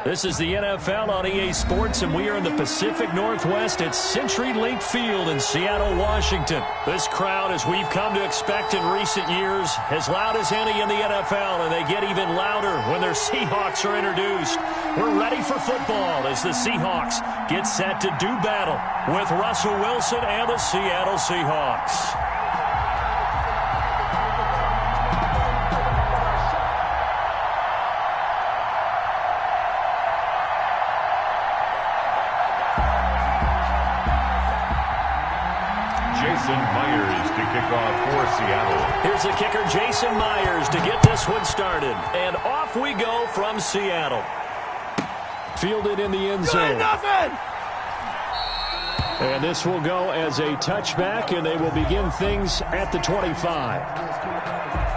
This is the NFL on EA Sports, and we are in the Pacific Northwest at CenturyLink Field in Seattle, Washington. This crowd, as we've come to expect in recent years, as loud as any in the NFL, and they get even louder when their Seahawks are introduced. We're ready for football as the Seahawks get set to do battle with Russell Wilson and the Seattle Seahawks. Myers to kick off for Seattle. Here's the kicker, Jason Myers, to get this one started. And off we go from Seattle. Fielded in the end zone. And this will go as a touchback, and they will begin things at the 25.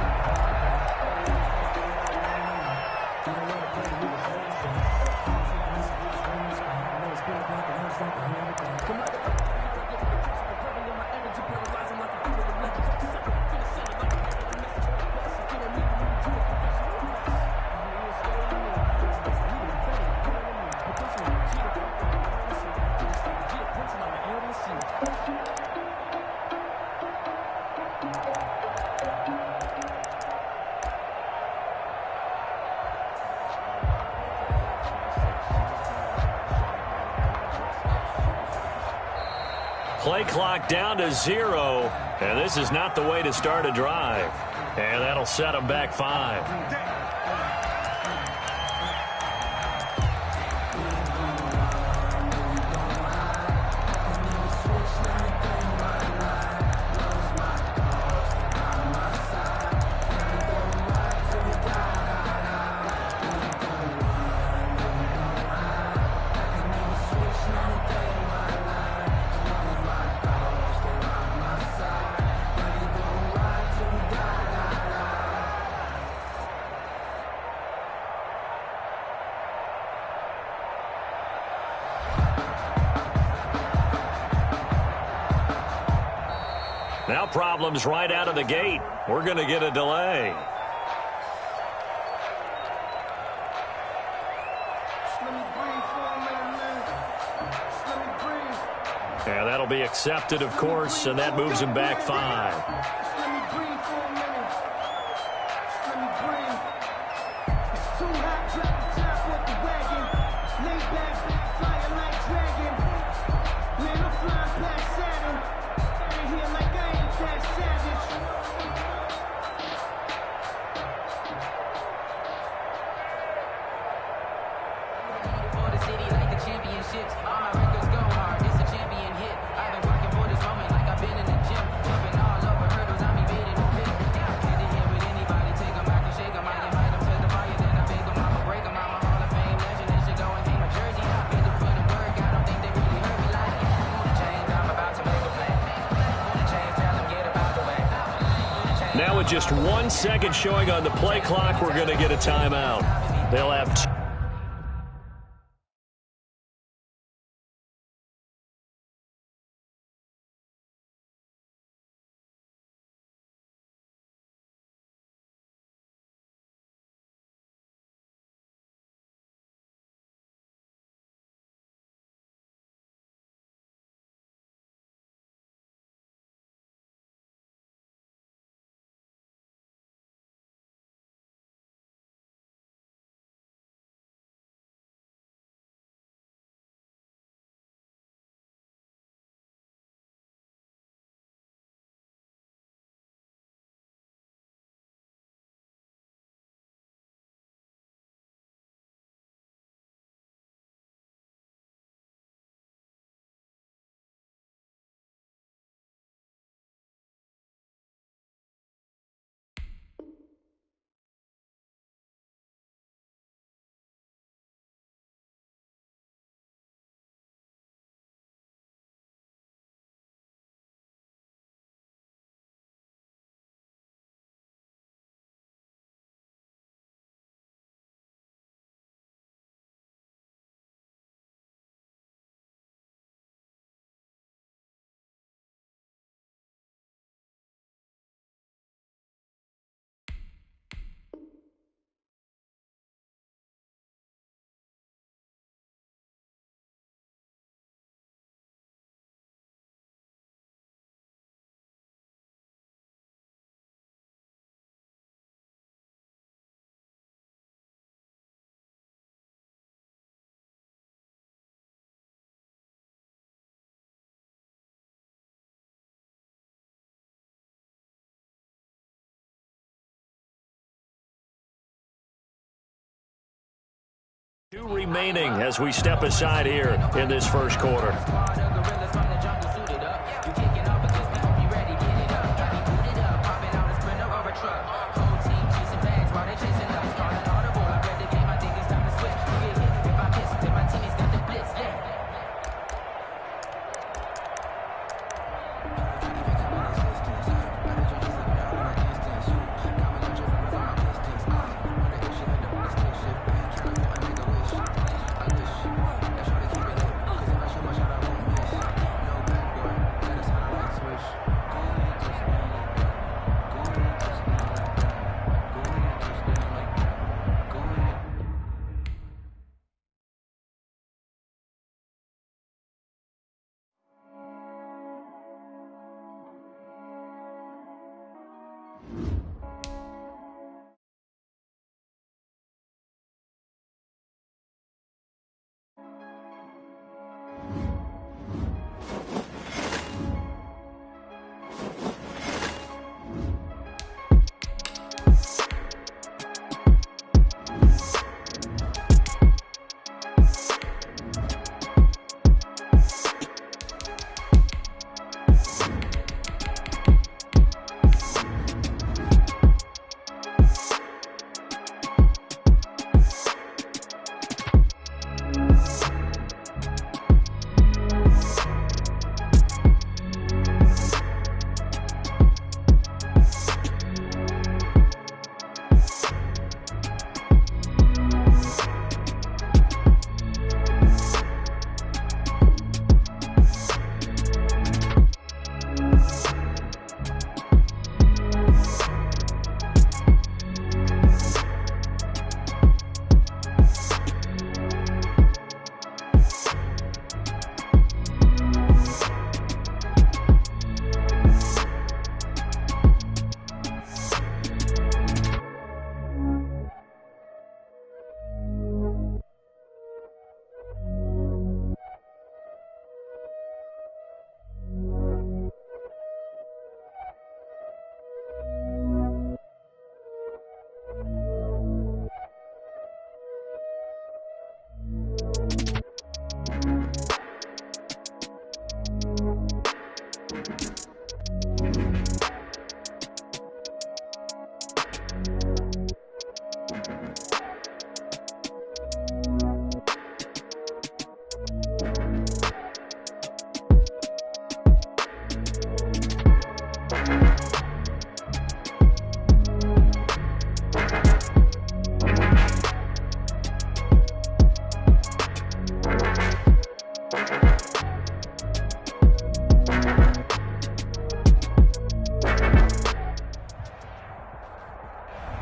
Play clock down to 0, and this is not the way to start a drive. And that'll set them back 5. Now problems right out of the gate. We're going to get a delay. And that'll be accepted, of course, and that moves him back 5. Now with just 1 second showing on the play clock, we're going to get a timeout. They'll have 2. 2 remaining as we step aside here in this first quarter.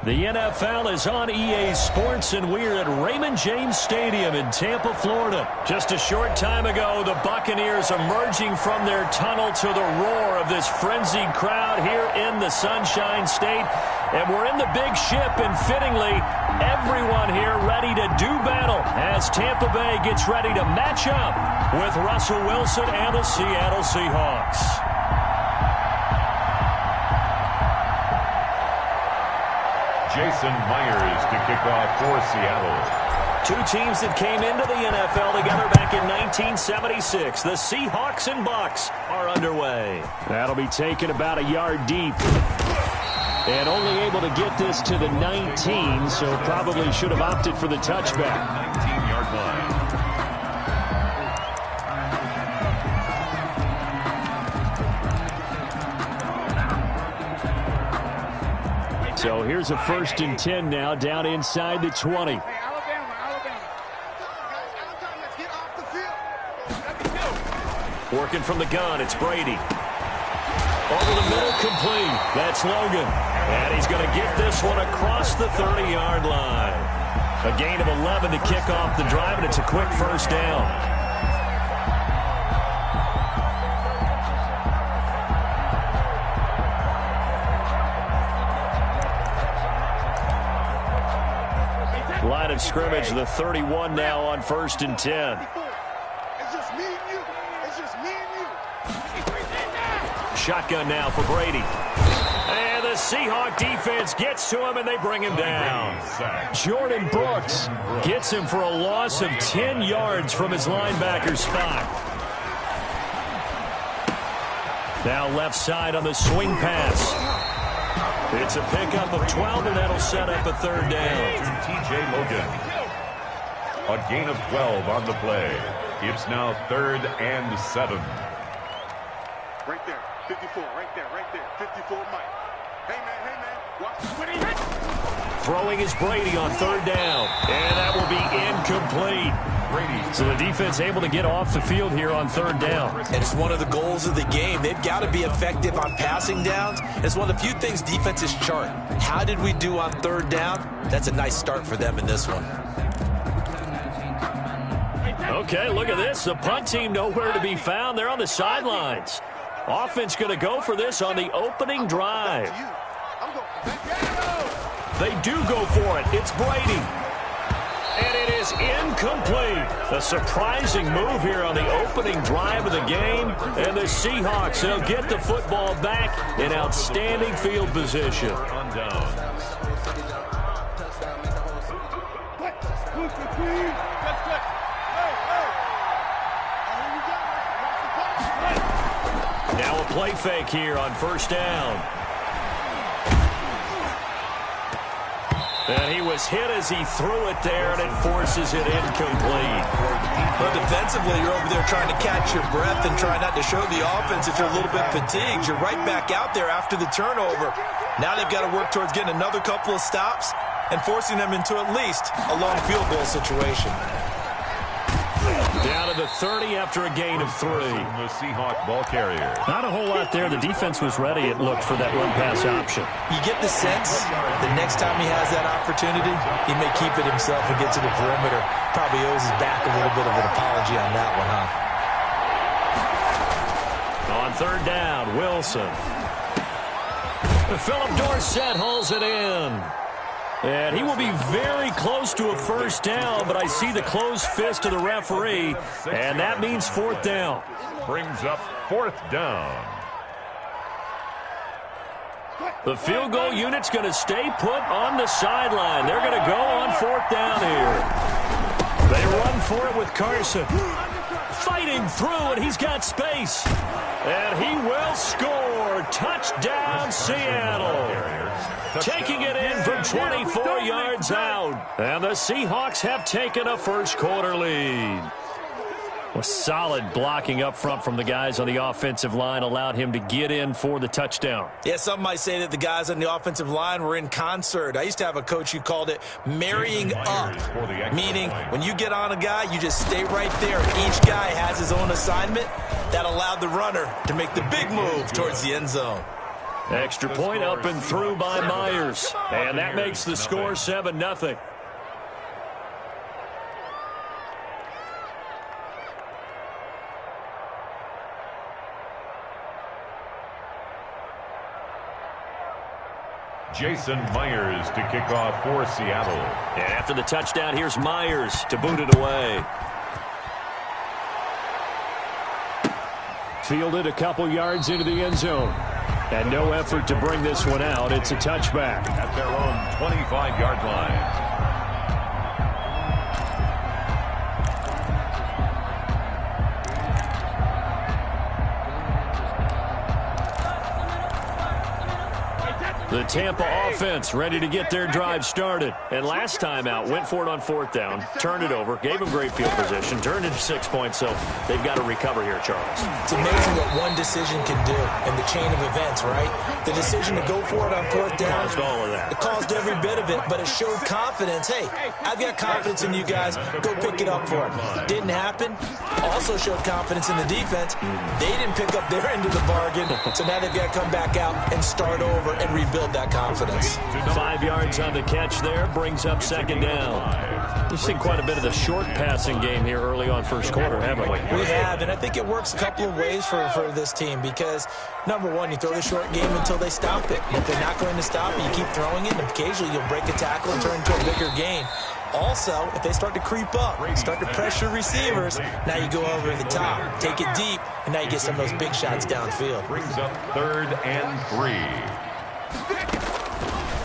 The NFL is on EA Sports, and we're at Raymond James Stadium in Tampa, Florida. Just a short time ago, the Buccaneers emerging from their tunnel to the roar of this frenzied crowd here in the Sunshine State. And we're in the big ship, and fittingly, everyone here ready to do battle as Tampa Bay gets ready to match up with Russell Wilson and the Seattle Seahawks. Jason Myers to kick off for Seattle. 2 teams that came into the NFL together back in 1976. The Seahawks and Bucks are underway. That'll be taken about a yard deep. And only able to get this to the 19, so probably should have opted for the touchback. 19-yard line. So here's a 1st and 10 now, down inside the 20. Working from the gun, it's Brady. Over the middle, complete. That's Logan. And he's going to get this one across the 30-yard line. A gain of 11 to kick off the drive, and it's a quick first down. Line of scrimmage, the 31 now on 1st and 10. It's just me and you. It's just me and you. Shotgun now for Brady. And the Seahawk defense gets to him, and they bring him down. Jordan Brooks gets him for a loss of 10 yards from his linebacker spot. Now left side on the swing pass. It's a pickup of 12, and that'll set up a third down. T.J. Logan. A gain of 12 on the play. It's now 3rd and 7. Right there, 54, right there, 54, Mike. Hey, man, watch when he hits. Throwing is Brady on 3rd down, and that will be incomplete. So the defense able to get off the field here on 3rd down. And it's one of the goals of the game. They've got to be effective on passing downs. It's one of the few things defenses chart. How did we do on 3rd down? That's a nice start for them in this one. Okay, look at this. The punt team nowhere to be found. They're on the sidelines. Offense going to go for this on the opening drive. They do go for it. It's Brady. And it is incomplete. A surprising move here on the opening drive of the game. And the Seahawks, they'll get the football back in outstanding field position. Now a play fake here on 1st down. And he was hit as he threw it there, and it forces it incomplete. But defensively, you're over there trying to catch your breath and try not to show the offense that you're a little bit fatigued. You're right back out there after the turnover. Now they've got to work towards getting another couple of stops and forcing them into at least a long field goal situation. Down to the 30 after a gain of 3. The Seahawk ball carrier. Not a whole lot there. The defense was ready, it looked, for that run-pass option. You get the sense the next time he has that opportunity, he may keep it himself and get to the perimeter. Probably owes his back a little bit of an apology on that one, huh? On 3rd down, Wilson. Philip Dorsett holds it in. And he will be very close to a 1st down, but I see the closed fist of the referee, and that means 4th down. Brings up 4th down. The field goal unit's going to stay put on the sideline. They're going to go on 4th down here. They run for it with Carson. Fighting through, and he's got space. And he will score. Touchdown, Seattle. Taking it in from 24 yards out. And the Seahawks have taken a 1st quarter lead. A solid blocking up front from the guys on the offensive line allowed him to get in for the touchdown. Yeah, some might say that the guys on the offensive line were in concert. I used to have a coach who called it marrying up, meaning when you get on a guy, you just stay right there. Each guy has his own assignment. That allowed the runner to make the big move towards the end zone. Extra point up and through by Myers. And that makes the score 7-0. Jason Myers to kick off for Seattle. And after the touchdown, here's Myers to boot it away. Fielded a couple yards into the end zone. And no effort to bring this one out. It's a touchback. At their own 25-yard line. The Tampa offense ready to get their drive started. And last time out, went for it on 4th down, turned it over, gave them great field position, turned it 6 points, so they've got to recover here, Charles. It's amazing what one decision can do in the chain of events, right? The decision to go for it on 4th down. Caused all of that. It caused every bit of it, but it showed confidence. Hey, I've got confidence in you guys. Go pick it up for it. Didn't happen. Also showed confidence in the defense. They didn't pick up their end of the bargain, so now they've got to come back out and start over and rebuild that confidence. 5 yards on the catch there, brings up 2nd down. We've seen quite a bit of the short passing game here early on 1st quarter, haven't we? We have, and I think it works a couple of ways for this team because, number one, you throw the short game until they stop it. If they're not going to stop it, you keep throwing it, and occasionally you'll break a tackle and turn into a bigger gain. Also, if they start to creep up, start to pressure receivers, now you go over the top, take it deep, and now you get some of those big shots downfield. Brings up 3rd and 3.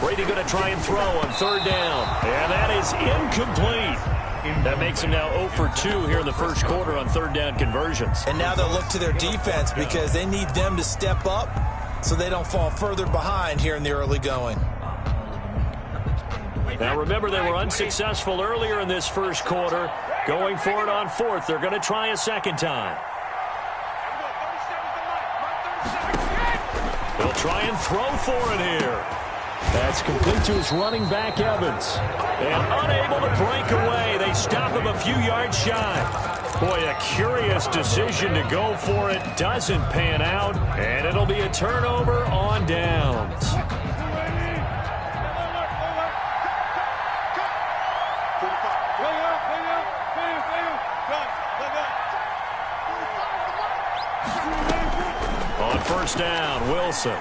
Brady going to try and throw on third down. And that is incomplete. That makes him now 0 for 2 here in the first quarter on third down conversions. And now they'll look to their defense because they need them to step up so they don't fall further behind here in the early going. Now remember, they were unsuccessful earlier in this first quarter. Going for it on fourth. They're going to try a second time. They'll try and throw for it here. That's complete to his running back, Evans. And unable to break away. They stop him a few yards shy. Boy, a curious decision to go for it. Doesn't pan out. And it'll be a turnover on downs. On first down, Wilson.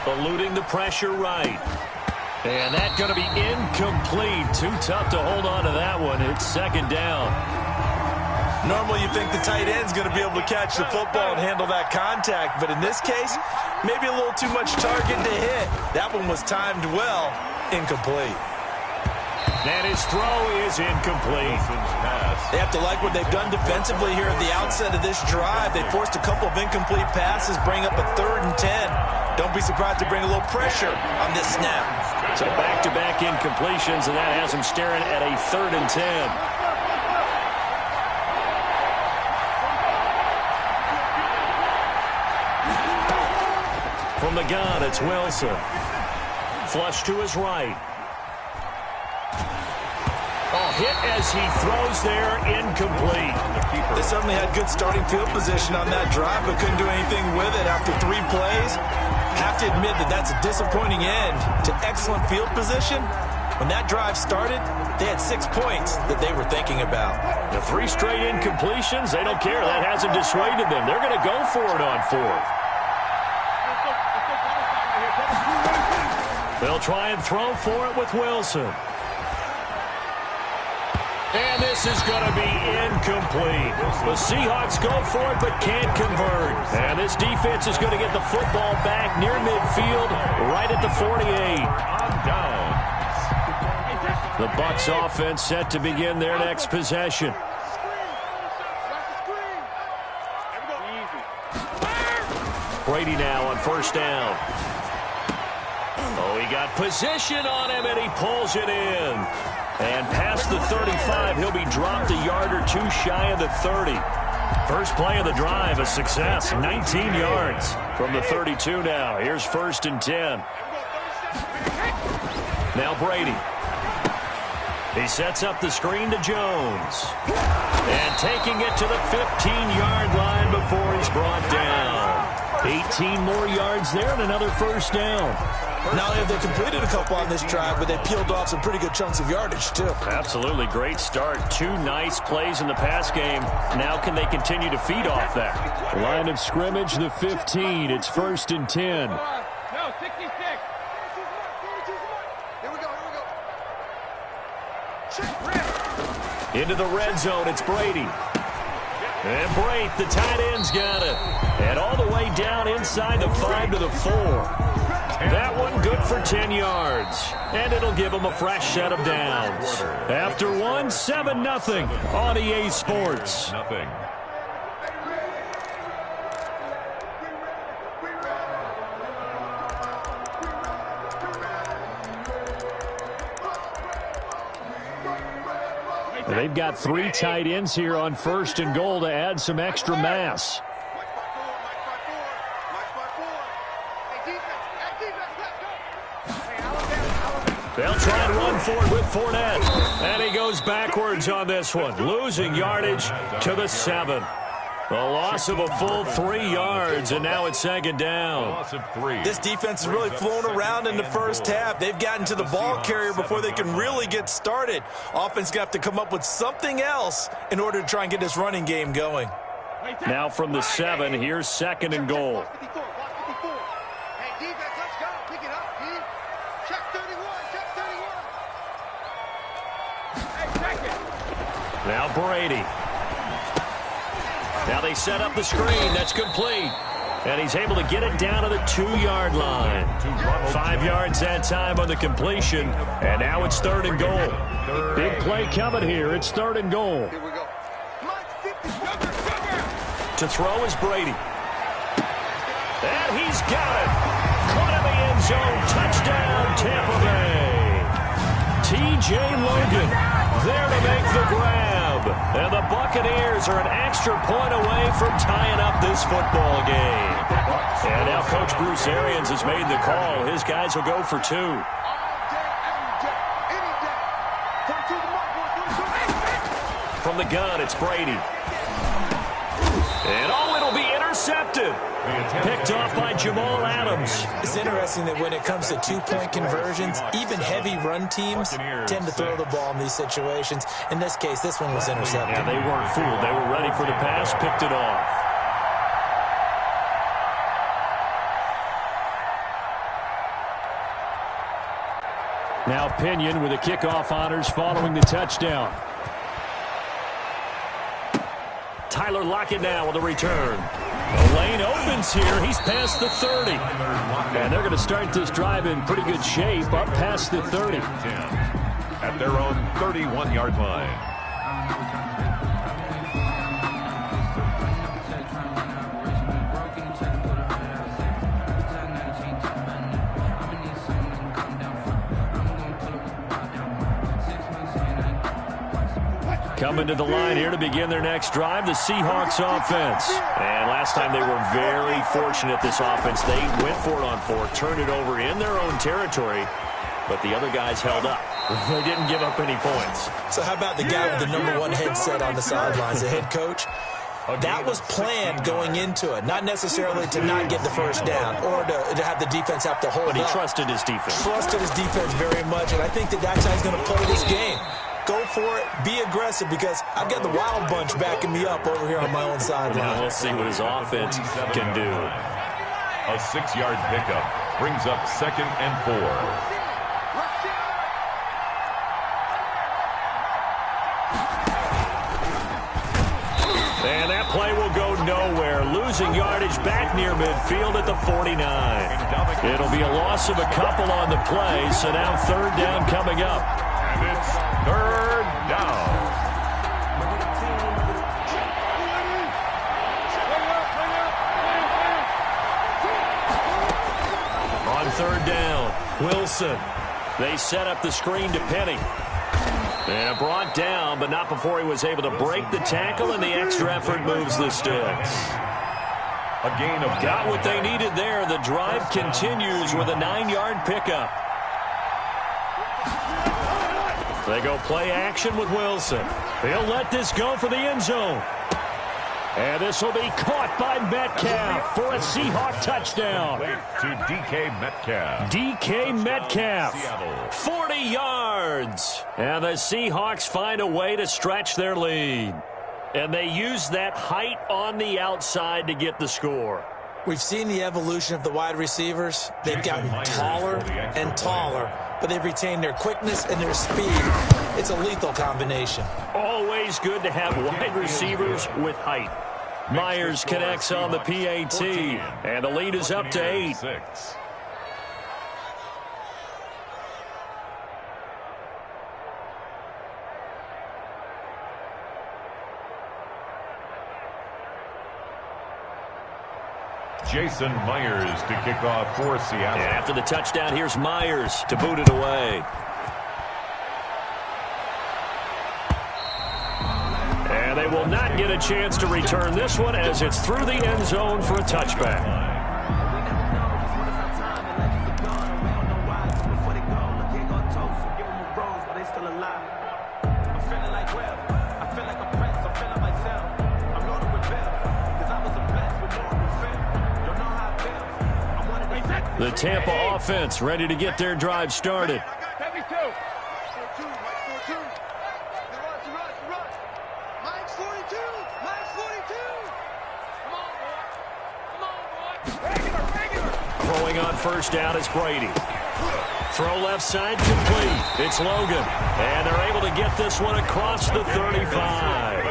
Eluding the pressure right. And that's going to be incomplete. Too tough to hold on to that one. It's second down. Normally you think the tight end's going to be able to catch the football and handle that contact. But in this case, maybe a little too much target to hit. That one was timed well. Incomplete. And his throw is incomplete. They have to like what they've done defensively here at the outset of this drive. They forced a couple of incomplete passes, bring up a 3rd and 10. Don't be surprised to bring a little pressure on this snap. So back-to-back incompletions, and that has him staring at a 3rd and 10. From the gun, it's Wilson. Flush to his right. Hit as he throws there, incomplete. They certainly had good starting field position on that drive, but couldn't do anything with it after 3 plays. Have to admit that that's a disappointing end to excellent field position. When that drive started, they had 6 points that they were thinking about. The 3 straight incompletions, they don't care. That hasn't dissuaded them. They're going to go for it on fourth. They'll try and throw for it with Wilson. And this is going to be incomplete. The Seahawks go for it but can't convert. And this defense is going to get the football back near midfield, right at the 48. The Bucs offense set to begin their next possession. Brady now on first down. Oh, he got position on him, and he pulls it in. And past the 35, he'll be dropped a yard or 2 shy of the 30. First play of the drive, a success, 19 yards from the 32 now. Here's 1st and 10. Now Brady. He sets up the screen to Jones. And taking it to the 15-yard line before he's brought down. 18 more yards there and another first down. Not only have they completed a couple on this drive, but they peeled off some pretty good chunks of yardage, too. Absolutely. Great start. 2 nice plays in the pass game. Now can they continue to feed off that? Line of scrimmage, the 15. It's 1st and 10. No, 66. Here we go. Into the red zone, it's Brady. And Brate, the tight end's got it. And all the way down inside the 5 to the 4. That one good for 10 yards. And it'll give them a fresh set of downs. After one, 7-0 on EA Sports. They've got 3 tight ends here on 1st and goal to add some extra mass. They'll try and run for it with Fournette. And he goes backwards on this one, losing yardage to the 7. The loss of a full 3 yards, and now it's 2nd down. This defense has really flown around in the first half. They've gotten to the ball carrier before they can really get started. Offense got to come up with something else in order to try and get this running game going. Now from the 7, here's 2nd and goal. Now Brady. Now they set up the screen. That's complete. And he's able to get it down to the 2-yard line. 5 yards that time on the completion. And now it's 3rd and goal. Big play coming here. It's 3rd and goal. Here we go. To throw is Brady. And he's got it. Caught in the end zone. Touchdown, Tampa Bay. T.J. Logan there to make the grab. And the Buccaneers are an extra point away from tying up this football game. And now Coach Bruce Arians has made the call. His guys will go for 2. From the gun, it's Brady. And it'll be intercepted. Picked off by Jamal Adams. It's interesting that when it comes to 2-point conversions, even heavy run teams tend to throw the ball in these situations. In this case, this one was intercepted. Yeah, they weren't fooled. They were ready for the pass, picked it off. Now Pinion with the kickoff honors following the touchdown. Tyler Lockett now with a return. The lane opens here. He's past the 30. And they're going to start this drive in pretty good shape, up past the 30. At their own 31-yard line. Coming to the line here to begin their next drive, the Seahawks offense. And last time they were very fortunate, this offense. They went for it on 4, turned it over in their own territory, but the other guys held up. They didn't give up any points. So how about the guy with the #1 headset on the sidelines, the head coach? That was planned going into it, not necessarily to not get the first down or to have the defense have to hold up. But he trusted his defense. Trusted his defense very much, and I think that guy's going to play this game. Go for it. Be aggressive because I've got the Wild Bunch backing me up over here on my own sideline. Now we'll see what his offense can do. A 6-yard pickup brings up 2nd and 4. And that play will go nowhere. Losing yardage back near midfield at the 49. It'll be a loss of a couple on the play, so now 3rd down coming up. And it's 3rd down. On 3rd down, Wilson. They set up the screen to Penny. And brought down, but not before he was able to break the tackle, and the extra effort moves the sticks. A gain of Got what they needed there. The drive continues with a 9-yard pickup. They go play action with Wilson. He'll let this go for the end zone. And this will be caught by Metcalf for a Seahawk touchdown. to DK Metcalf. DK Metcalf, 40 yards. And the Seahawks find a way to stretch their lead. And they use that height on the outside to get the score. We've seen the evolution of the wide receivers. They've gotten taller and taller, but they've retained their quickness and their speed. It's a lethal combination. Always good to have wide receivers with height. Myers connects on the PAT, and the lead is up to 8. Jason Myers to kick off for Seattle. And after the touchdown, here's Myers to boot it away. And they will not get a chance to return this one as it's through the end zone for a touchback. The Tampa offense ready to get their drive started. Throwing on first down is Brady. Throw left side complete. It's Logan. And they're able to get this one across the 35.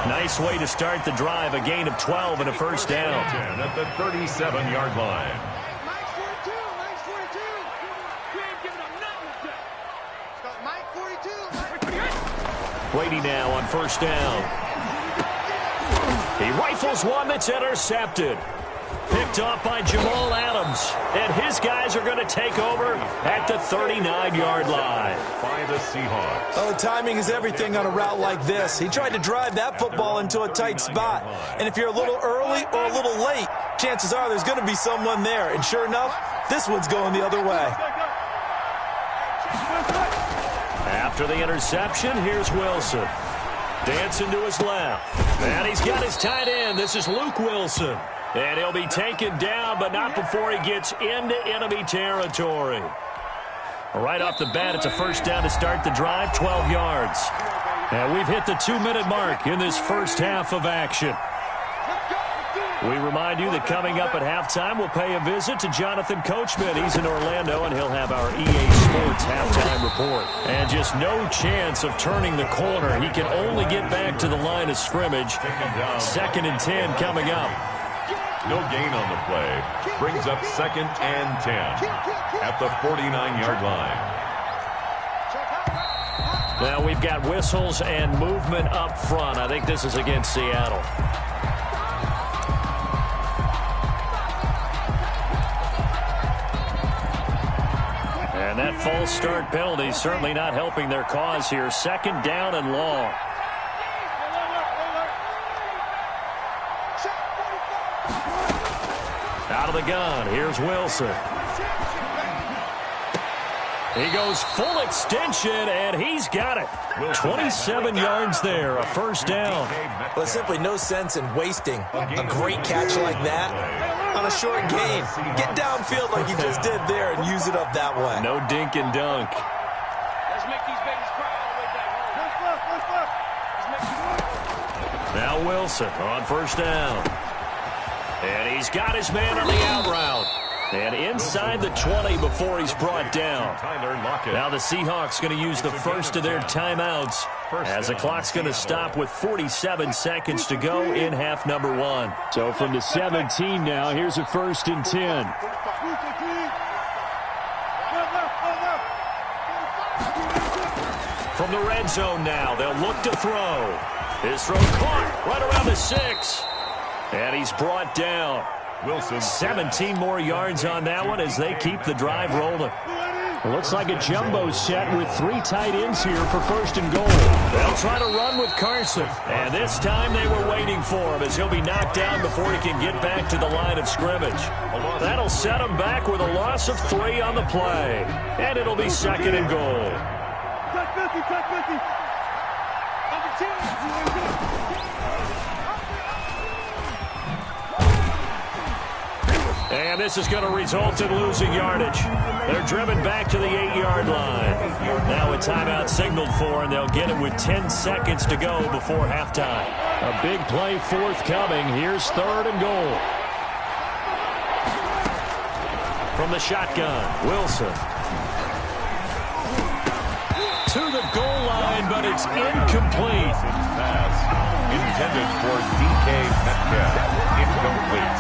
Nice way to start the drive. A gain of 12 and a first down. At the 37-yard line. Mike's 42. Mike's 42. We ain't giving up nothing. Mike 42. Brady now on first down. He rifles one that's intercepted. Picked off by Jamal Adams. And his guys are going to take over at the 39-yard line. By the Seahawks. Oh, timing is everything on a route like this. He tried to drive that football into a tight spot. And if you're a little early or a little late, chances are there's going to be someone there. And sure enough, this one's going the other way. After the interception, here's Wilson. Dancing to his left. And he's got his tight end. This is Luke Wilson. And he'll be taken down, but not before he gets into enemy territory. Right off the bat, it's a first down to start the drive, 12 yards. And we've hit the 2-minute mark in this first half of action. We remind you that coming up at halftime, we'll pay a visit to Jonathan Coachman. He's in Orlando, and he'll have our EA Sports halftime report. And just no chance of turning the corner. He can only get back to the line of scrimmage. 2nd and 10 coming up. No gain on the play. Brings up 2nd and 10 at the 49-yard line. Now we've got whistles and movement up front. I think this is against Seattle. And that false start penalty certainly not helping their cause here. 2nd down and long. Out of the gun, here's Wilson. He goes full extension, and he's got it. 27 yards there, a first down. Well, there's simply no sense in wasting a great catch like that on a short gain. Get downfield like you just did there and use it up that way. No dink and dunk. Let's make these babies cry all the way back home. Now Wilson on first down. And he's got his man on the out route. And inside the 20 before he's brought down. Now the Seahawks going to use the first of their timeouts as the clock's going to stop with 47 seconds to go in half number 1. So from the 17 now, here's a 1st and 10. From the red zone now, they'll look to throw. His throw caught right around the 6. And he's brought down. Wilson. 17 more yards on that one as they keep the drive rolling. It looks like a jumbo set with 3 tight ends here for 1st and goal. They'll try to run with Carson. And this time they were waiting for him as he'll be knocked down before he can get back to the line of scrimmage. That'll set him back with a loss of 3 on the play. And it'll be 2nd and goal. And this is going to result in losing yardage. They're driven back to the 8-yard line. Now a timeout signaled for, and they'll get it with 10 seconds to go before halftime. A big play forthcoming. Here's 3rd and goal. From the shotgun, Wilson. To the goal line, but it's incomplete. Pass intended for DK Metcalf. Incomplete.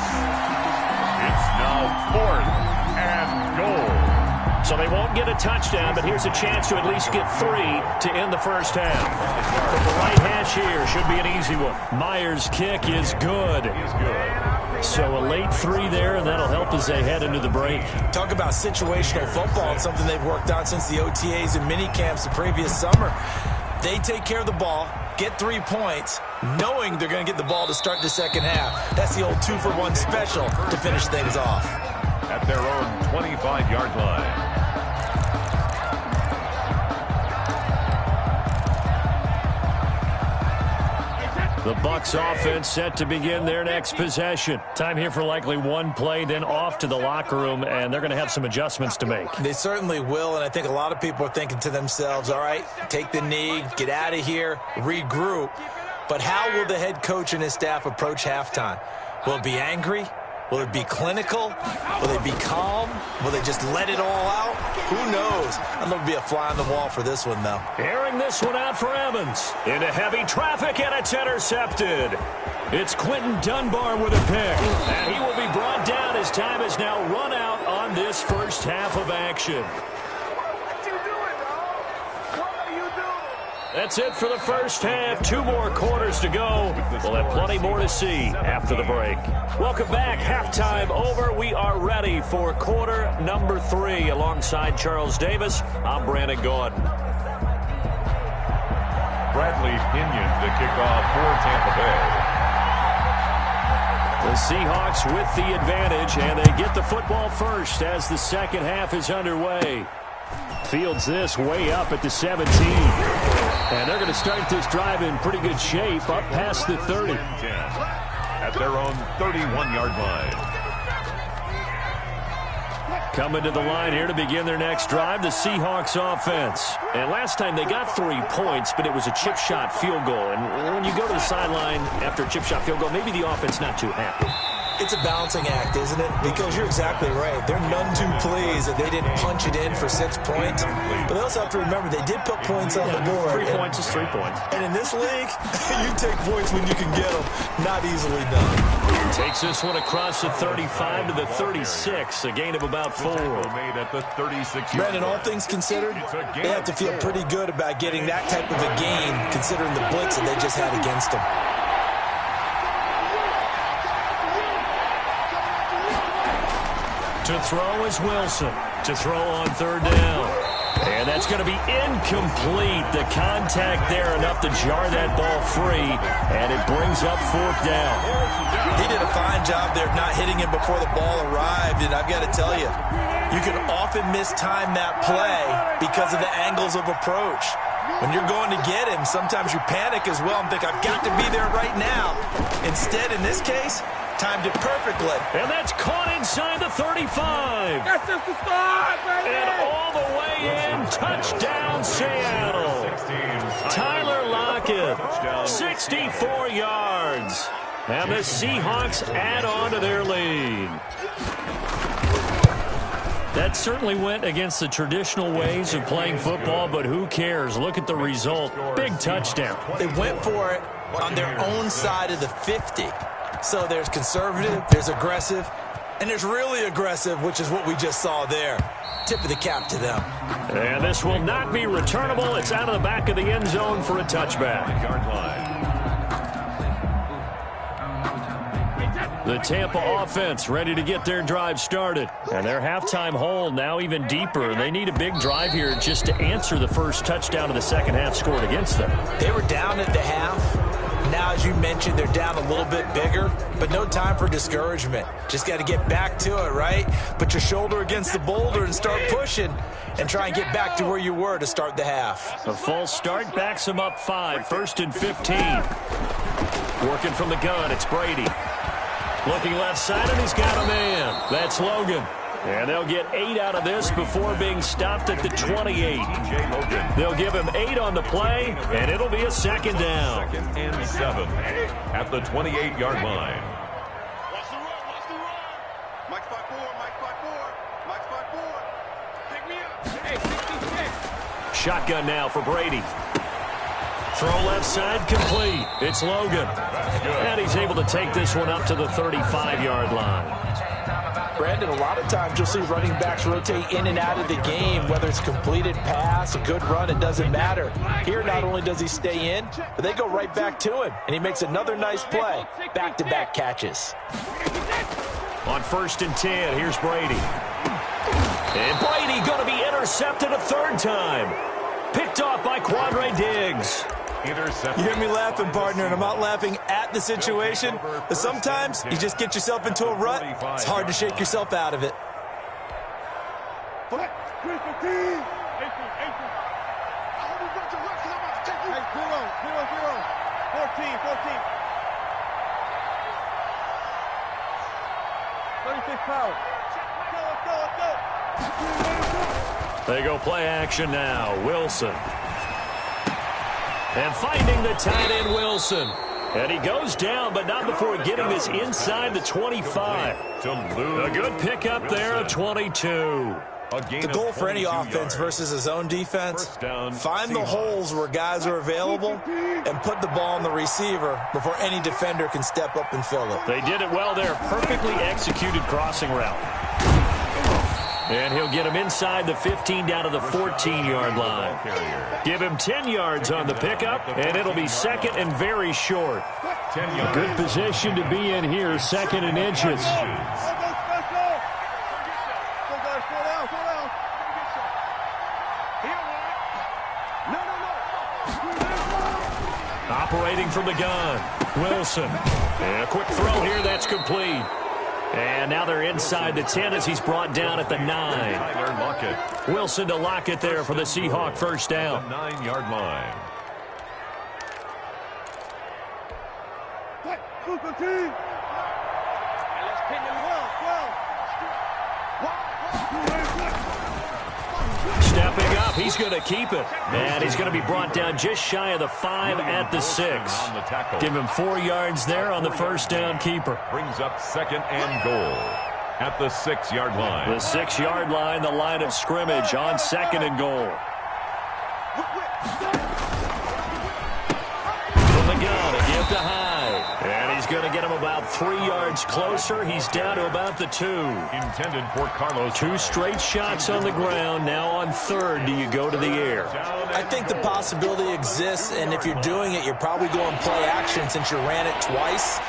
It's now 4th and goal. So they won't get a touchdown, but here's a chance to at least get 3 to end the first half. From the right hash here, should be an easy one. Myers' kick is good. So a late 3 there, and that'll help as they head into the break. Talk about situational football. It's something they've worked on since the OTAs and mini camps the previous summer. They take care of the ball, get 3 points, knowing they're going to get the ball to start the second half. That's the old 2-for-1 special to finish things off. At their own 25-yard line. The Bucs offense set to begin their next possession. Time here for likely 1 play, then off to the locker room, and they're going to have some adjustments to make. They certainly will, and I think a lot of people are thinking to themselves, all right, take the knee, get out of here, regroup. But how will the head coach and his staff approach halftime? Will it be angry? Will it be clinical? Will they be calm? Will they just let it all out? Who knows? I'd love to be a fly on the wall for this one, though. Airing this one out for Evans. Into heavy traffic, and it's intercepted. It's Quentin Dunbar with a pick. And he will be brought down as time has now run out on this first half of action. What you doing, dog? What are you doing? That's it for the first half. 2 more quarters to go. We'll have plenty more to see after the break. Welcome back. Halftime over. We are ready for quarter number 3. Alongside Charles Davis, I'm Brandon Gordon. Bradley Pinion to kick off for Tampa Bay. The Seahawks with the advantage, and they get the football first as the second half is underway. Fields this way up at the 17. And they're going to start this drive in pretty good shape, up past the 30. At their own 31-yard line. Coming to the line here to begin their next drive, the Seahawks offense. And last time they got 3 points, but it was a chip shot field goal. And when you go to the sideline after a chip shot field goal, maybe the offense not too happy. It's a balancing act, isn't it? Because you're exactly right. They're none too pleased that they didn't punch it in for 6 points. But they also have to remember they did put points on the board. 3 points is 3 points. And in this league, you take points when you can get them. Not easily done. Takes this one across the 35 to the 36, a gain of about 4. Made at the 36. Brandon, all things considered, they have to feel pretty good about getting that type of a gain, considering the blitz that they just had against them. To throw is Wilson. To throw on 3rd down. And that's going to be incomplete. The contact there enough to jar that ball free. And it brings up 4th down. He did a fine job there of not hitting him before the ball arrived. And I've got to tell you, you can often mistime that play because of the angles of approach. When you're going to get him, sometimes you panic as well and think, I've got to be there right now. Instead, in this case, timed it perfectly. And that's caught inside the 35. That's just the start, baby! And all the way in, touchdown Seattle. Tyler Lockett, 64 yards. And the Seahawks add on to their lead. That certainly went against the traditional ways of playing football, but who cares? Look at the result. Big touchdown. They went for it on their own side of the 50. So there's conservative, there's aggressive, and there's really aggressive, which is what we just saw there. Tip of the cap to them. And this will not be returnable. It's out of the back of the end zone for a touchback. Yard line. The Tampa offense ready to get their drive started. And their halftime hole now even deeper. They need a big drive here just to answer the first touchdown of the second half scored against them. They were down at the half. Now, as you mentioned, they're down a little bit bigger, but no time for discouragement. Just got to get back to it, right? Put your shoulder against the boulder and start pushing and try and get back to where you were to start the half. A false start backs them up 5, 1st and 15. Working from the gun, it's Brady. Looking left side, and he's got a man. That's Logan. And they'll get 8 out of this before being stopped at the 28. They'll give him 8 on the play, and it'll be a 2nd down. 2nd and 7 at the 28-yard line. Watch the run, watch the run. Mike spot 4, Mike spot 4, Mike spot 4. Pick me up. Hey, 66. Shotgun now for Brady. Throw left side complete. It's Logan. And he's able to take this one up to the 35-yard line. Brandon, a lot of times you'll see running backs rotate in and out of the game, whether it's completed pass, a good run, it doesn't matter. Here, not only does he stay in, but they go right back to him, and he makes another nice play. Back-to-back catches. On 1st and 10, here's Brady. And Brady going to be intercepted a 3rd time. Picked off by Quandre Diggs. Interception. You hear me laughing, partner, and I'm not laughing at the situation, but sometimes you just get yourself into a rut. It's hard to shake yourself out of it. Hey, 36 pounds. Let's go. They go play action now. Wilson. And finding the tight end, Wilson. And he goes down, but not before getting this inside the 25. To lose. A good pickup there of 22. The goal for any offense versus a zone defense, find the holes where guys are available and put the ball on the receiver before any defender can step up and fill it. They did it well there. Perfectly executed crossing route. And he'll get him inside the 15 down to the 14-yard line. Give him 10 yards on the pickup, and it'll be second and very short. Good position to be in here, second and inches. Operating from the gun, Wilson. And a quick throw here, that's complete. And now they're inside the 10 as he's brought down at the 9. Wilson to Lockett there for the Seahawk first down. 9-yard line. Stepping up, he's going to keep it. And he's going to be brought down just shy of the 5 at the 6. Give him 4 yards there on the first down keeper. Brings up second and goal at the 6-yard line. The 6-yard line, the line of scrimmage on second and goal. From the gun, a give to Hyde. And he's going to get him about 3 yards closer. He's down to about the 2. Intended for Carlos. 2 straight shots on the ground. Now on third, do you go to the air? I think the possibility exists, and if you're doing it, you're probably going play action since you ran it twice.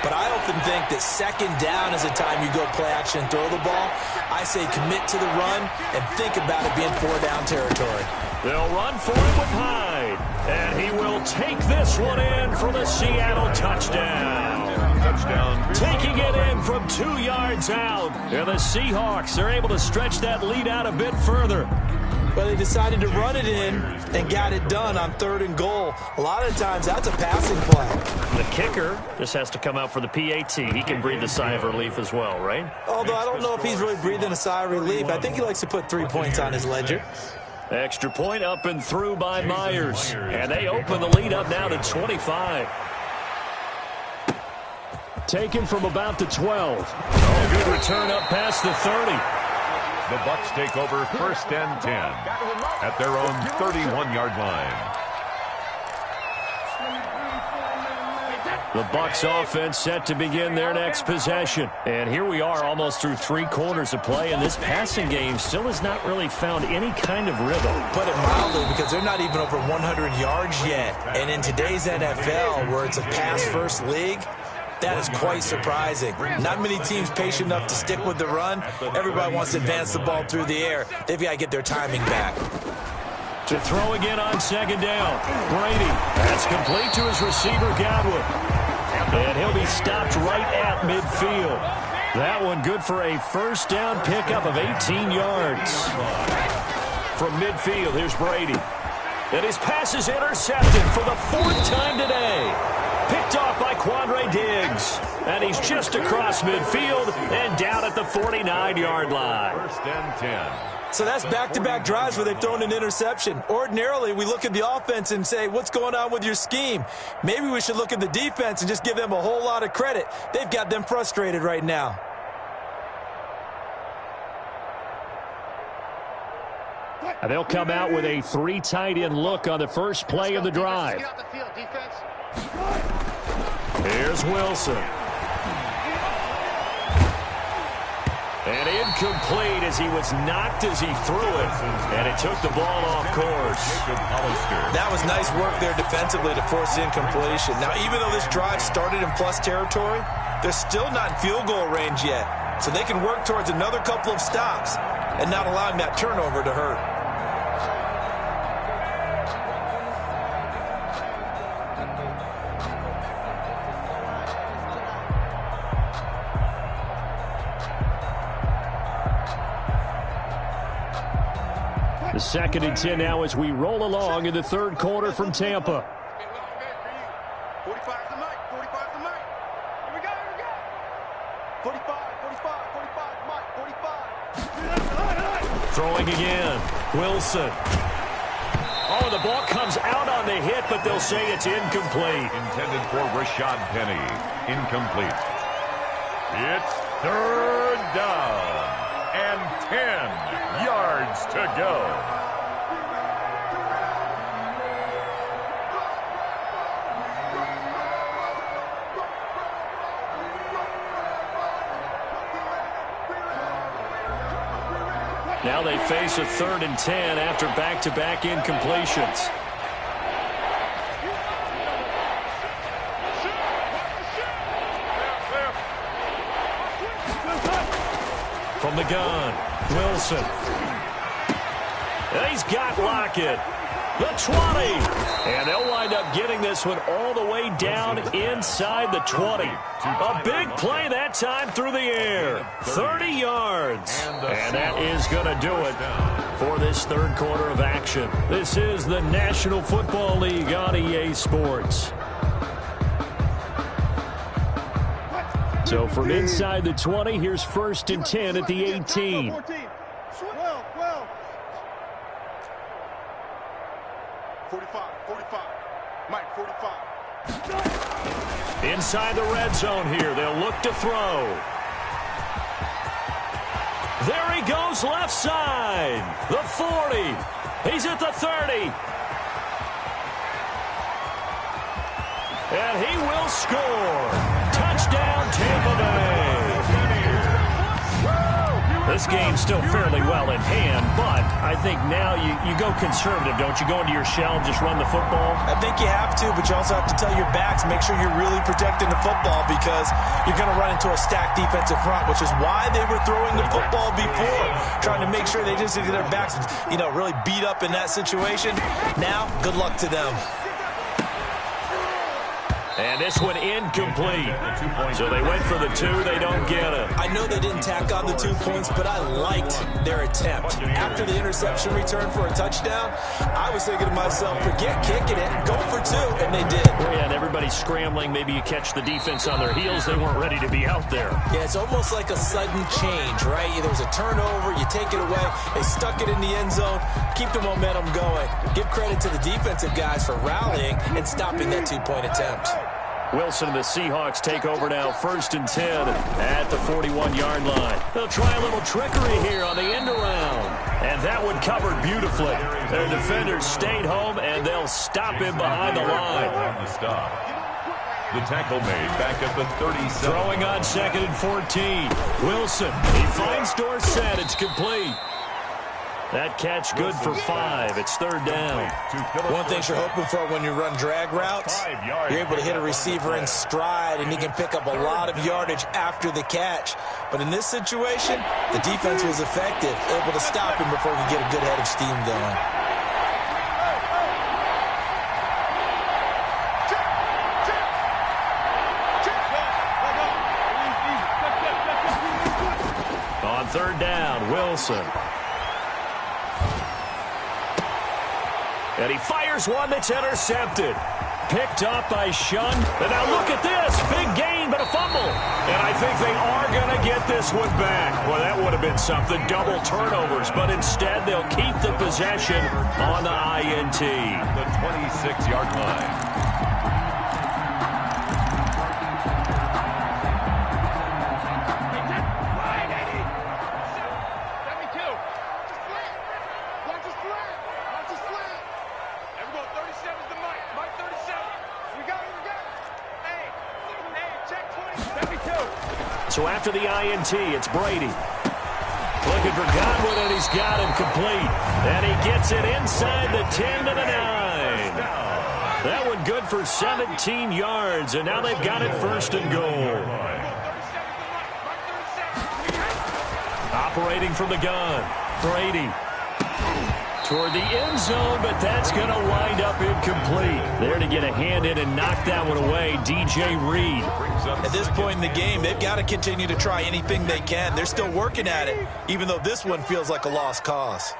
But I often think that second down is the time you go play action and throw the ball. I say commit to the run and think about it being 4-down territory. They'll run for it with Hyde. And he will take this one in for the Seattle touchdown. Taking it in from 2 yards out. And the Seahawks are able to stretch that lead out a bit further. Well, they decided to run it in and got it done on third and goal. A lot of times, that's a passing play. The kicker just has to come out for the PAT. He can breathe a sigh of relief as well, right? Although I don't know if he's really breathing a sigh of relief. I think he likes to put 3 points on his ledger. Extra point up and through by Myers. And they open the lead up now to 25. Taken from about the 12. Oh, good return up past the 30. The Bucs take over first and 10 at their own 31-yard line. The Bucs offense set to begin their next possession. And here we are almost through 3 quarters of play, and this passing game still has not really found any kind of rhythm. Put it mildly, because they're not even over 100 yards yet. And in today's NFL, where it's a pass-first league, that is quite surprising. Not many teams patient enough to stick with the run. Everybody wants to advance the ball through the air. They've got to get their timing back. To throw again on second down. Brady. That's complete to his receiver, Godwin. And he'll be stopped right at midfield. That one good for a first down pickup of 18 yards. From midfield, here's Brady. And his pass is intercepted for the 4th time today. Picked off by Quandre Diggs. And he's just across midfield and down at the 49-yard line. First and 10. So that's back-to-back drives where they've thrown an interception. Ordinarily, we look at the offense and say, what's going on with your scheme? Maybe we should look at the defense and just give them a whole lot of credit. They've got them frustrated right now. And they'll come out with a 3 tight end look on the first play of the drive. Here's Wilson. And incomplete as he was knocked as he threw it. And it took the ball off course. That was nice work there defensively to force incompletion. Now, even though this drive started in plus territory, they're still not in field goal range yet. So they can work towards another couple of stops and not allowing that turnover to hurt. The 2nd and 10 now as we roll along in the 3rd quarter from Tampa. 45's the mic. 45's the mic. Here we go. 45, Mike. 45. Throwing again. Wilson. Oh, the ball comes out on the hit, but they'll say it's incomplete. Intended for Rashad Penny. Incomplete. It's 3rd down. and 10 yards to go. Now they face a 3rd and 10 after back-to-back incompletions. From the gun, Wilson. And he's got Lockett. The 20. And they'll wind up getting this one all the way down inside the 20. A big play that time through the air. 30 yards. And that is going to do it for this third quarter of action. This is the National Football League on EA Sports. So from inside the 20, here's 1st and 10 at the 18. 45. Mike, 45. Inside the red zone here. They'll look to throw. There he goes left side. The 40. He's at the 30. And he will score. Touchdown, Tampa Bay. This game's still fairly well in hand, but I think now you go conservative, don't you? Go into your shell and just run the football? I think you have to, but you also have to tell your backs, make sure you're really protecting the football because you're going to run into a stacked defensive front, which is why they were throwing the football before, trying to make sure they just get their backs, really beat up in that situation. Now, good luck to them. And this one incomplete. So they went for the 2. They don't get it. I know they didn't tack on the 2 points, but I liked their attempt. After the interception return for a touchdown, I was thinking to myself, forget kicking it, go for 2, and they did. Well, yeah, and everybody's scrambling. Maybe you catch the defense on their heels. They weren't ready to be out there. Yeah, it's almost like a sudden change, right? There was a turnover, you take it away, they stuck it in the end zone, keep the momentum going. Give credit to the defensive guys for rallying and stopping that 2-point attempt. Wilson and the Seahawks take over now, 1st and 10 at the 41-yard line. They'll try a little trickery here on the end around. And that one covered beautifully. Their defenders stayed home, and they'll stop him behind the line. The tackle made back at the 37. Throwing on 2nd and 14. Wilson, he finds Dorsett. It's complete. That catch good for 5. It's 3rd down. One thing you're hoping for when you run drag routes, you're able to hit a receiver in stride, and he can pick up a lot of yardage after the catch. But in this situation, the defense was effective, able to stop him before he could get a good head of steam going. On 3rd down, Wilson. And he fires one that's intercepted. Picked up by Shun. And now look at this. Big gain, but a fumble. And I think they are going to get this one back. Well, that would have been something. Double turnovers. But instead, they'll keep the possession on the INT. The 26-yard line. So after the INT, it's Brady. Looking for Godwin, and he's got him complete. And he gets it inside the 10 to the 9. That one good for 17 yards, and now they've got it 1st and goal. Operating from the gun, Brady. Toward the end zone, but that's going to wind up incomplete. There to get a hand in and knock that one away, DJ Reed. At this point in the game, they've got to continue to try anything they can. They're still working at it, even though this one feels like a lost cause.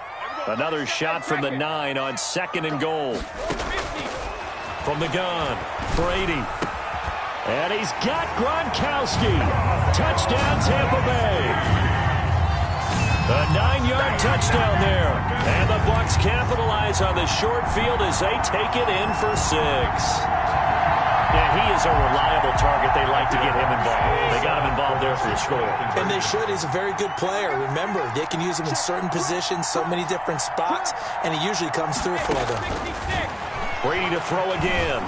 Another shot from the 9 on 2nd and goal. From the gun, Brady. And he's got Gronkowski. Touchdown, Tampa Bay. A 9-yard touchdown there. And the Bucs capitalize on the short field as they take it in for 6. And he is He's a reliable target. They like to get him involved. They got him involved there for the score. And they should. He's a very good player. Remember, they can use him in certain positions, so many different spots, and he usually comes through for them. Brady to throw again.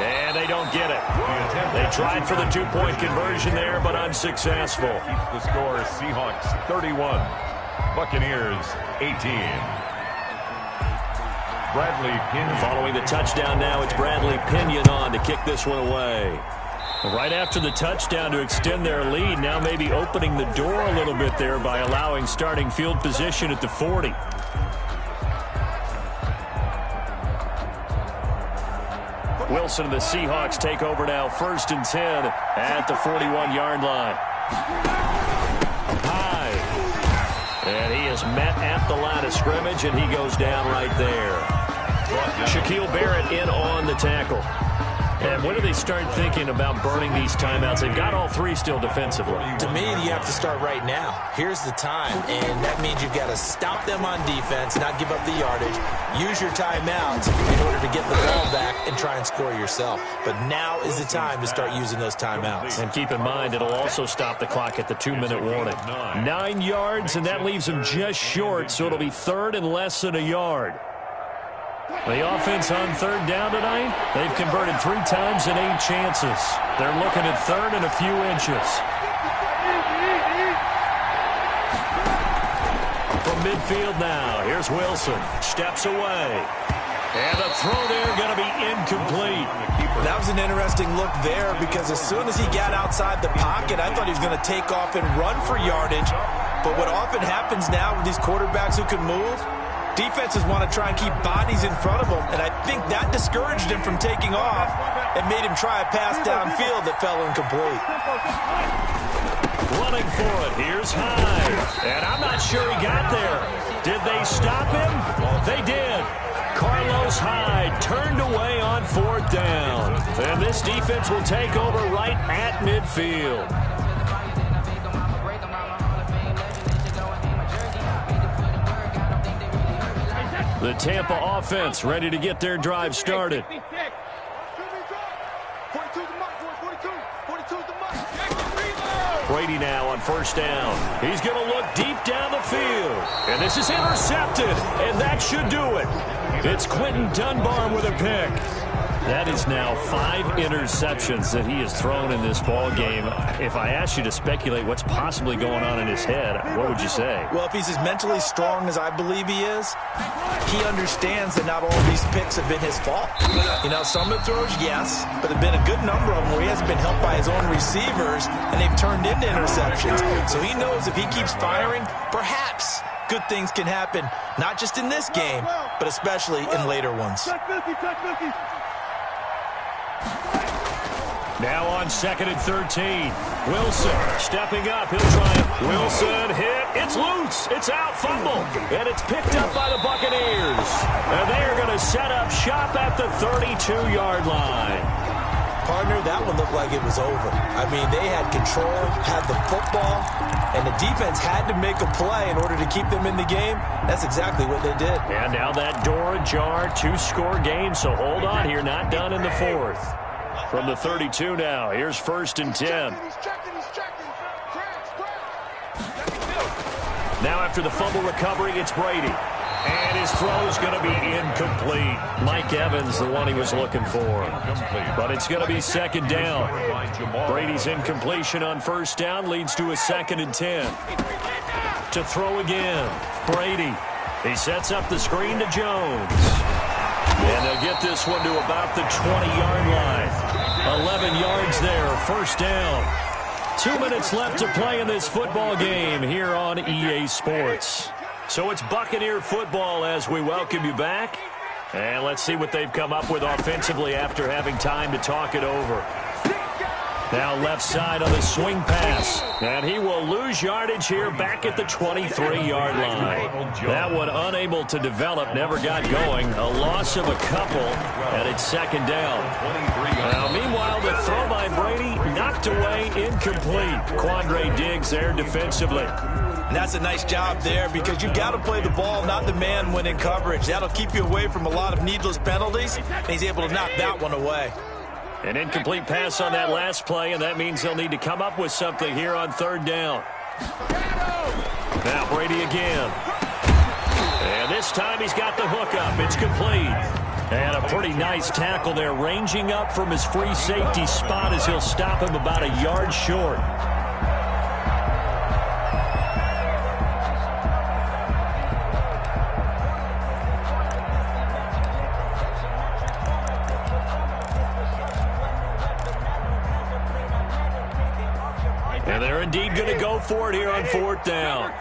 And they don't get it. They tried for the two-point conversion there, but unsuccessful. Keeps the score Seahawks 31, Buccaneers 18. Bradley Pinion. Following the touchdown now, it's Bradley Pinion on to kick this one away. Right after the touchdown to extend their lead, now maybe opening the door a little bit there by allowing starting field position at the 40. Wilson and the Seahawks take over now, 1st and 10 at the 41-yard line. High. And he is met at the line of scrimmage, and he goes down right there. Shaquille Barrett in on the tackle. And when do they start thinking about burning these timeouts? They've got all 3 still defensively. To me, you have to start right now. Here's the time, and that means you've got to stop them on defense, not give up the yardage. Use your timeouts in order to get the ball back and try and score yourself. But now is the time to start using those timeouts. And keep in mind, it'll also stop the clock at the 2-minute warning. 9 yards, and that leaves them just short, so it'll be 3rd and less than a yard. The offense on 3rd down tonight, they've converted 3 times and 8 chances. They're looking at 3rd and a few inches. From midfield now, here's Wilson. Steps away. And the throw there going to be incomplete. That was an interesting look there because as soon as he got outside the pocket, I thought he was going to take off and run for yardage. But what often happens now with these quarterbacks who can move, defenses want to try and keep bodies in front of him, and I think that discouraged him from taking off and made him try a pass downfield that fell incomplete. Running for it. Here's Hyde. And I'm not sure he got there. Did they stop him? They did. Carlos Hyde turned away on 4th down. And this defense will take over right at midfield. The Tampa offense ready to get their drive started. Brady now on 1st down. He's going to look deep down the field. And this is intercepted, and that should do it. It's Quentin Dunbar with a pick. That is now 5 interceptions that he has thrown in this ball game. If I asked you to speculate what's possibly going on in his head, what would you say? Well, if he's as mentally strong as I believe he is, he understands that not all of these picks have been his fault. You know, some of the throws, yes, but there have been a good number of them where he hasn't been helped by his own receivers, and they've turned into interceptions. So he knows if he keeps firing, perhaps good things can happen, not just in this game, but especially in later ones. Now on 2nd and 13. Wilson stepping up. He'll try it. Wilson hit. It's loose. It's out. Fumble. And it's picked up by the Buccaneers. And they are going to set up shop at the 32-yard line. Partner, that one looked like it was over. I mean, they had control, had the football, and the defense had to make a play in order to keep them in the game. That's exactly what they did. And now that door ajar, 2-score game, so hold on here. Not done in the 4th. From the 32 now, here's 1st and 10. Now after the fumble recovery, it's Brady. And his throw is going to be incomplete. Mike Evans, the one he was looking for. But it's going to be 2nd down. Brady's incompletion on 1st down leads to a 2nd and 10. To throw again, Brady. He sets up the screen to Jones. And they'll get this one to about the 20-yard line. 11 yards there, 1st down. 2 minutes left to play in this football game here on EA Sports. So it's Buccaneer football as we welcome you back. And let's see what they've come up with offensively after having time to talk it over. Now left side on the swing pass. And he will lose yardage here back at the 23-yard line. That one unable to develop, never got going. A loss of a couple, and it's 2nd down. Now, meanwhile, the throw by Brady knocked away, incomplete. Quandre Diggs there defensively. And that's a nice job there because you've got to play the ball, not the man when in coverage. That'll keep you away from a lot of needless penalties, and he's able to knock that one away. An incomplete pass on that last play, and that means they'll need to come up with something here on third down. Now Brady again. And this time he's got the hook up. It's complete. And a pretty nice tackle there, ranging up from his free safety spot as he'll stop him about a yard short. And they're indeed going to go for it here on fourth down.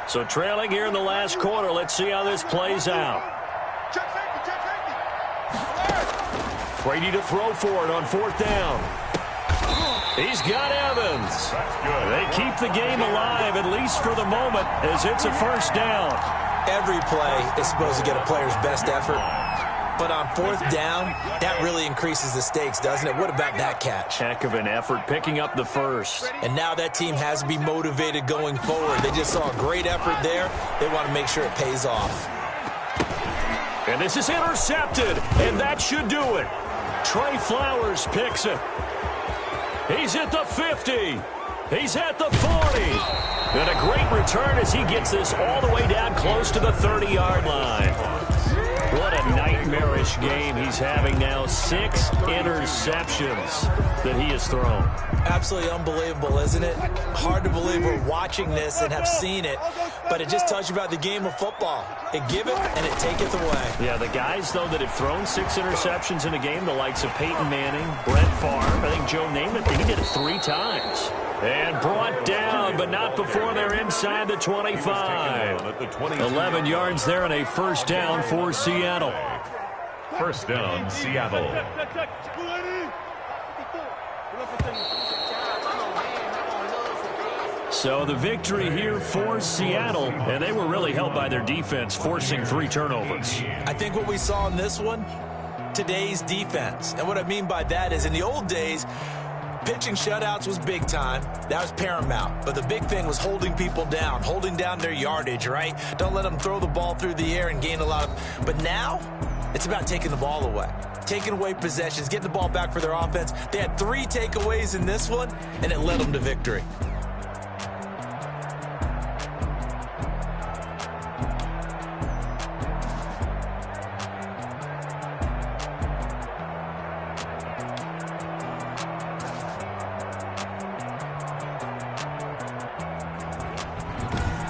So trailing here in the last quarter. Let's see how this plays out. Brady to throw for it on fourth down. He's got Evans. They keep the game alive, at least for the moment, as it's a first down. Every play is supposed to get a player's best effort. But on fourth down, that really increases the stakes, doesn't it? What about that catch? Heck of an effort picking up the first. And now that team has to be motivated going forward. They just saw a great effort there. They want to make sure it pays off. And this is intercepted, and that should do it. Trey Flowers picks it. He's at the 50. He's at the 40. And a great return as he gets this all the way down close to the 30-yard line. What a nightmarish game he's having now. 6 interceptions that he has thrown. Absolutely unbelievable, isn't it? Hard to believe we're watching this and have seen it, but it just tells you about the game of football. It giveth and it taketh away. Yeah, the guys, though, that have thrown 6 interceptions in a game, the likes of Peyton Manning, Brett Favre, I think Joe Namath, he did it 3 times. And brought down, but not before they're inside the 25. 11 yards there and a first down for Seattle. First down, Seattle. So the victory here for Seattle, and they were really helped by their defense, forcing 3 turnovers. I think what we saw in this one, today's defense. And what I mean by that is in the old days, pitching shutouts was big time. That was paramount. But the big thing was holding people down, holding down their yardage, right? Don't let them throw the ball through the air and gain a lot of... But now, it's about taking the ball away. Taking away possessions, getting the ball back for their offense. They had 3 takeaways in this one, and it led them to victory.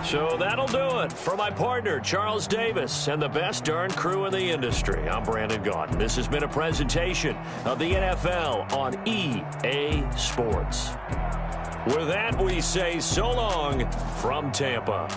So that'll do it for my partner, Charles Davis, and the best darn crew in the industry. I'm Brandon Gaudin. This has been a presentation of the NFL on EA Sports. With that, we say so long from Tampa.